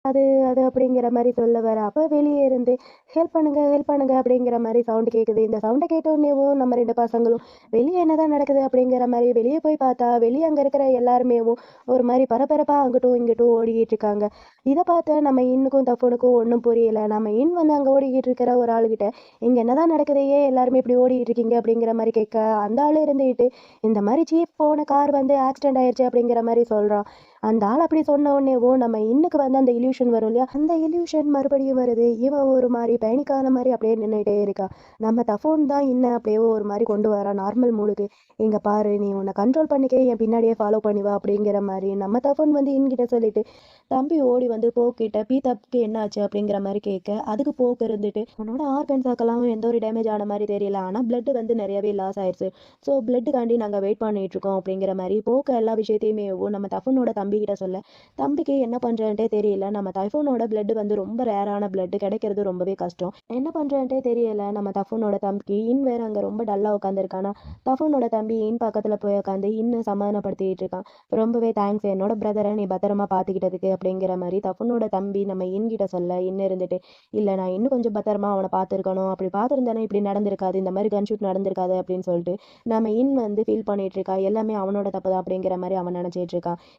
அது அது அப்படிங்கிற மாரி சொல்ல வர, அப்ப வெளியே இருந்து ஹெல்ப் பண்ணுங்க அப்படிங்கிற மாரி சவுண்ட் கேட்குது. இந்த சவுண்ட கேட்டோனேவும் நம்ம 2 பசங்களும் வெளிய என்னதான் நடக்குது அப்படிங்கிற மாரி வெளிய போய் பார்த்தா, வெளிய அங்க இருக்கிற எல்லாருமேவும் ஒரு மாரி பரபரப்பா அங்கிட்டும், இங்கிட்டும் ஓடிக்கிட்டு இருக்காங்க. இத பார்த்து நம்ம இன்னுக்கும் தஃபனுக்கும் ஒண்ணும் புரியல. நம்ம வந்து அங்க ஓடிக்கிட்டு இருக்கிற ஒரு ஆளுகிட்ட, "இங்க என்னதான் நடக்குது? ஏன் எல்லாருமே இப்படி ஓடிக்கிட்டு இருக்கீங்க?" அப்படிங்கிற மாரி கேட்க, அந்த ஆளு இருந்துகிட்டு, "இந்த மாரி சீப் போன கார் வந்து ஆக்சிடென்ட் ஆயிருச்சு" அப்படிங்கிற மாரி சொல்றான். அந்த ஆள் அப்படி சொன்ன உடனேவும் நம்ம இன்னுக்கு வந்து அந்த இல்யூஷன் வரும் இல்லையா? அந்த இல்யூஷன் மறுபடியும் வருது. இவன் ஒரு மாரி பேனிக் ஆன மாரி அப்படியே நின்னுட்டே இருக்கா. நம்ம தஃபோன் தான் அப்படியே ஒரு மாரி கொண்டு வரான் நார்மல் மூடுக்கு. "இங்க பாரு, நீ உன்ன கண்ட்ரோல் பண்ணிக்க, என் பின்னாடியே ஃபாலோ பண்ணி வா" அப்படிங்கிற மாரி நம்ம தஃபோன் வந்து கிட்ட சொல்லிட்டு, தம்பி ஓடி வந்து போக்கிட்ட, "பீத்தாக்கு என்ன ஆச்சு?" அப்படிங்கிற மாரி கேட்க, அதுக்கு போக்கு இருந்துட்டு, "உன்னோட ஆர்கன்ஸாக்கெல்லாம் எந்த ஒரு டேமேஜ் ஆன மாரி தெரியல. ஆனா பிளட் வந்து நெறையவே லாஸ் ஆயிருச்சு. ஸோ பிளட்டுக்காண்டி நாங்க வெயிட் பண்ணிட்டு இருக்கோம்" அப்படிங்கிற மாரி போக்க எல்லா விஷயத்தையுமேவும் நம்ம தஃபனோட தம்பிகிட்ட சொல்ல, தம்பிக்கு என்ன பண்றதுன்ட்டே தெரியல. நம்ம தைஃபூனோட பிளட் வந்து ரொம்ப ரேரான பிளட், கிடைக்கிறது ரொம்பவே கஷ்டம். என்ன பண்றதுன்ட்டே தெரியல நம்ம தஃபூனோட தம்பிக்கு. வேற அங்க ரொம்ப டல்லா உட்காந்துருக்கானா. தஃபூனோட தம்பி பக்கத்துல போய் உட்காந்து சமாதானப்படுத்திட்டு இருக்கான். "ரொம்பவே தேங்க்ஸ் என்னோட பிரதரை நீ பத்திரமா பார்த்துக்கிட்டதுக்கு" அப்படிங்கிற மாரி தஃபூனோட தம்பி நம்ம கிட்ட சொல்ல, இருந்துட்டு, "இல்ல நான் இன்னும் கொஞ்சம் பத்திரமா அவனை பார்த்துருக்கணும். அப்படி பார்த்துருந்தேன்னா இப்படி நடந்திருக்காது. இந்த மாரி கன் ஷூட் நடந்திருக்காது" அப்படின்னு சொல்லிட்டு நம்ம வந்து ஃபீல் பண்ணிட்டு இருக்கா. எல்லாமே அவனோட தப்பு தான் அப்படிங்கிற மாரி அவன் நினைச்சிட்டு இருக்கான்.